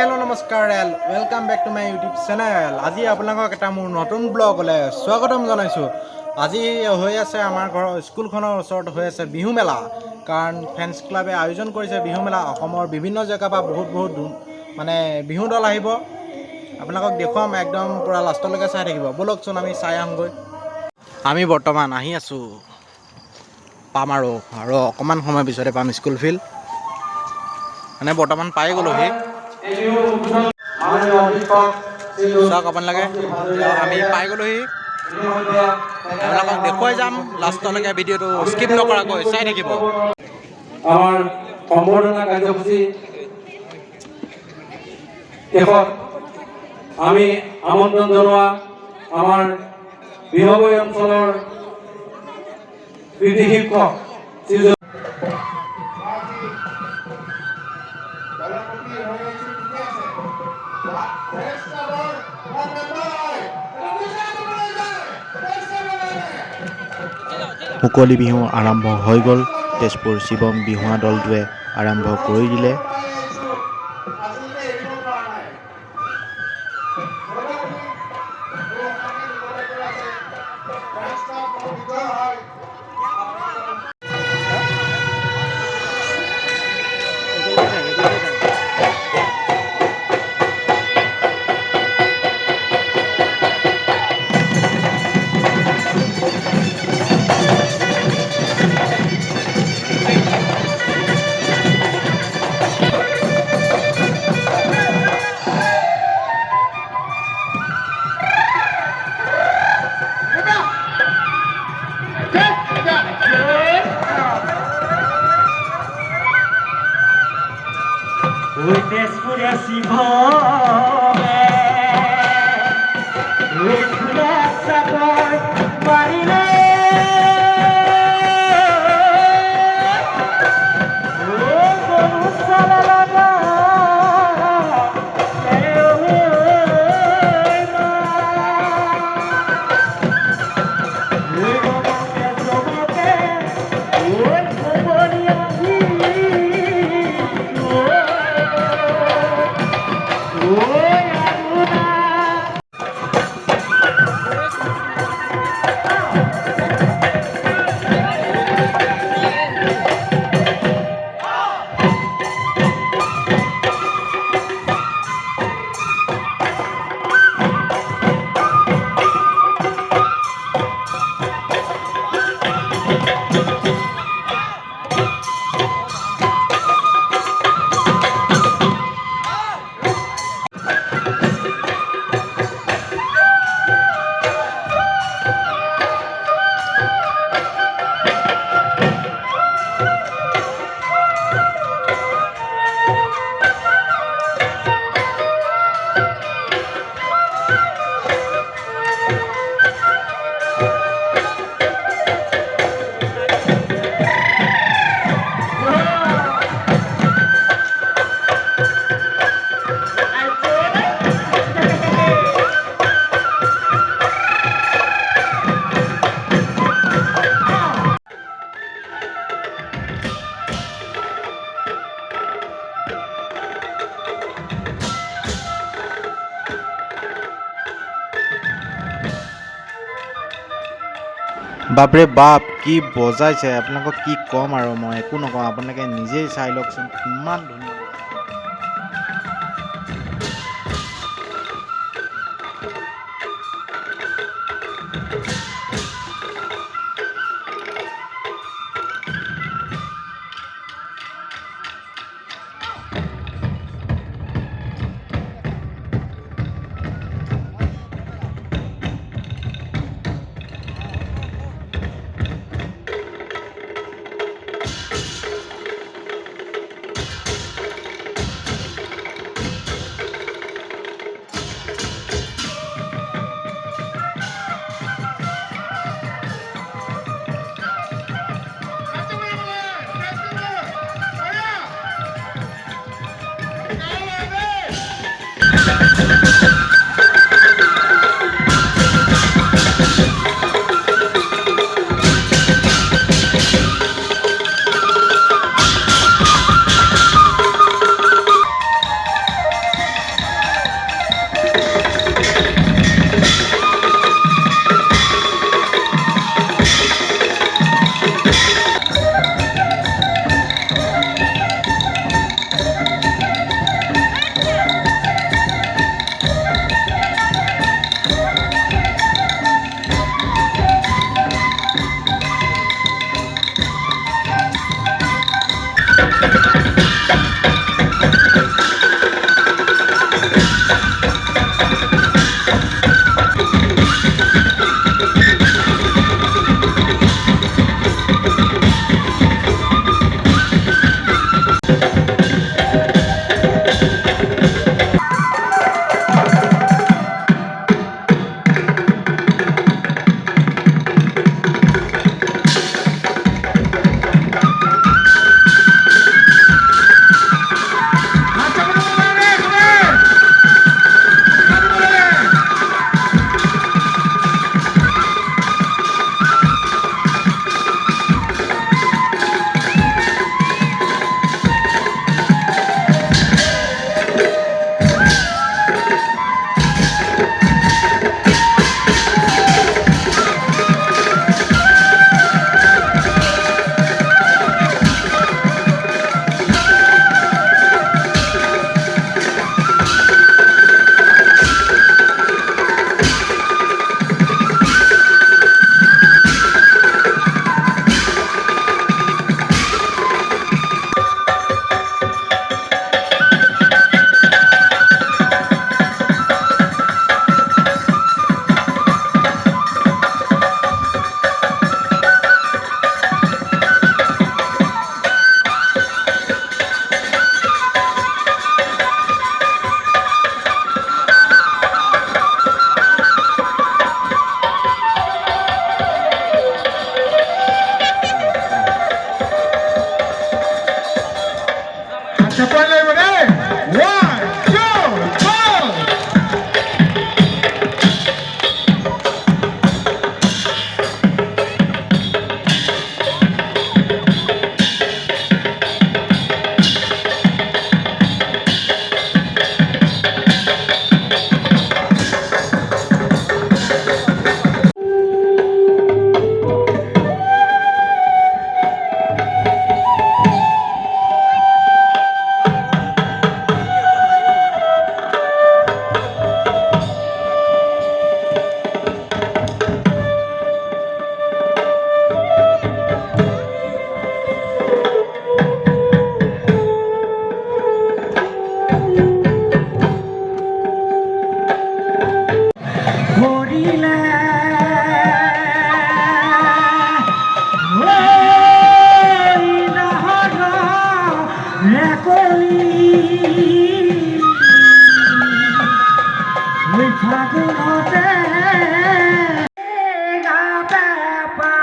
Hello' নমস্কাৰ welcome back to my YouTube channel. আজি আপোনালোকক এটা মোৰ নতুন ব্লগলৈ স্বাগতম জনাইছোঁ। আজি হৈ আছে আমাৰ ঘৰৰ স্কুলখনৰ ওচৰত হৈ আছে বিহু মেলা, কাৰণ ফ্ৰেণ্ডছ ক্লাবে আয়োজন কৰিছে বিহু মেলা। অসমৰ বিভিন্ন জেগাৰ পৰা বহুত মানে বিহু দল আহিব। আপোনালোকক দেখুৱাম, একদম পূৰা লাষ্টলৈকে চাই থাকিব। ব'লকচোন আমি চাই আহোঁগৈ। আমি বৰ্তমান আহি আছোঁ, পাম আৰু অকণমান সময় পিছতে পাম স্কুল ফিল্ড। মানে বৰ্তমান পাই গ'লোহি। চাওক আপোনালোকে, আমি পাই গ'লোহি। আপোনালোকক দেখুৱাই যাম লাষ্টলৈকে, ভিডিঅ'টো স্কিপ নকৰাকৈ চাই থাকিব। আমাৰ সম্বৰ্ধনা কাৰ্যসূচী শেষত আমি আমন্ত্ৰণ জনোৱা আমাৰ বিহগুৰি অঞ্চলৰ কৃতি শিক্ষক মুকলি বিহু আৰম্ভ হৈ গ'ল। তেজপুৰ শিৱম বিহুৱা দলটোৱে আৰম্ভ কৰি দিলে। তেজপুৰীয়া শিৱমে চাপৰ মাৰিলে, গৰু চলালা বাপৰে বাপ, কি বজাইছে! আপোনালোকক কি ক'ম আৰু, মই একো নকওঁ, আপোনালোকে নিজেই চাই লওকচোন, কিমান ধুনীয়া। ফাগুনতে গাতে পা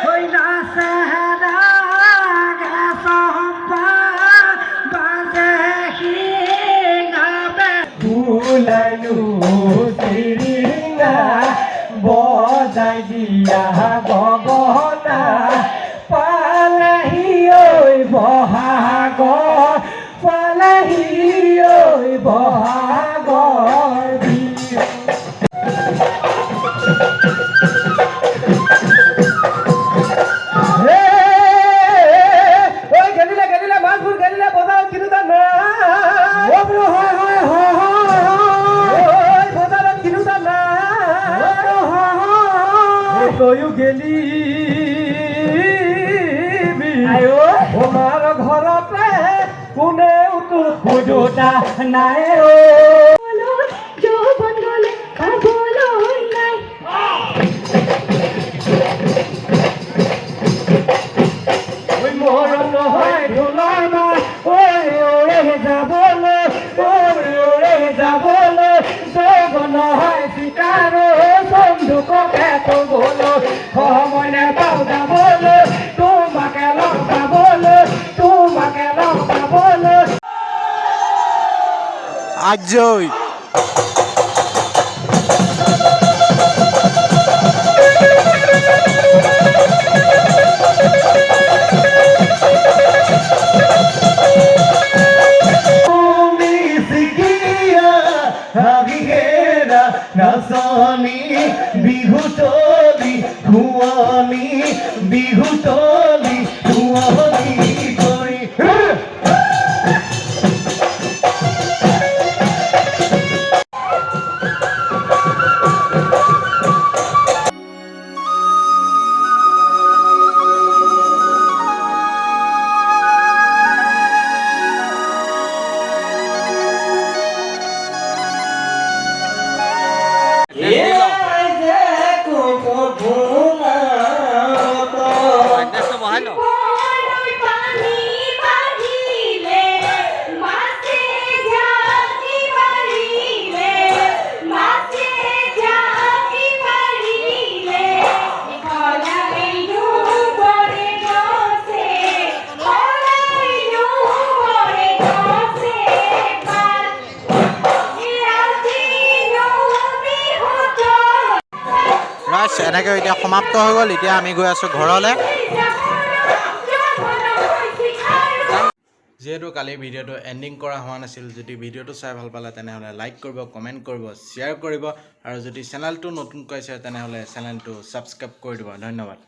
হৈ নাচেৰা গেছম্পা বাজে শিঙাবে ওলালো চিৰিঙা বজাই দিয়া গগনা পালেহি ঐ বহাগৰ পালেহি ঐ বহাগৰ বিহু গেলিলে মাছবোৰ গেলিলে বজাৰত কিনোতা নাই বজাৰত কিনোতা নাই তয়ো গেলি তোমাৰ ঘৰতে কোনেও তোৰ খোজোতা নাই যৌবন গলে খাবলৈ নাই মৰম নহয় ঢোলৰ মাত ওৰে যাবলৈ যৌবন নহয় চিকাৰ বন্ধুককে ক'বলৈ সময় নেপাওঁ যাবলৈ তোমাকে লগ পাবলৈ আজই নাচনী বিহুতলি ধুৱনি কৰি পানী বাঢ়িলে মাছে ঝাঁকি মাৰিলে সলাইনো বৰে গছে ৰাইজ এনেকৈ এতিয়া সমাপ্ত হৈ গ'ল। এতিয়া আমি গৈ আছোঁ ঘৰলৈ। যিহেতু কালি ভিডিঅ'টো এণ্ডিং কৰা হোৱা নাছিল, যদি ভিডিঅ'টো চাই ভাল পালে তেনেহ'লে লাইক কৰিব, কমেণ্ট কৰিব, শ্বেয়াৰ কৰিব আৰু যদি চেনেলটো নতুনকৈ আছে তেনেহ'লে চেনেলটো ছাবস্ক্ৰাইব কৰি দিব। ধন্যবাদ।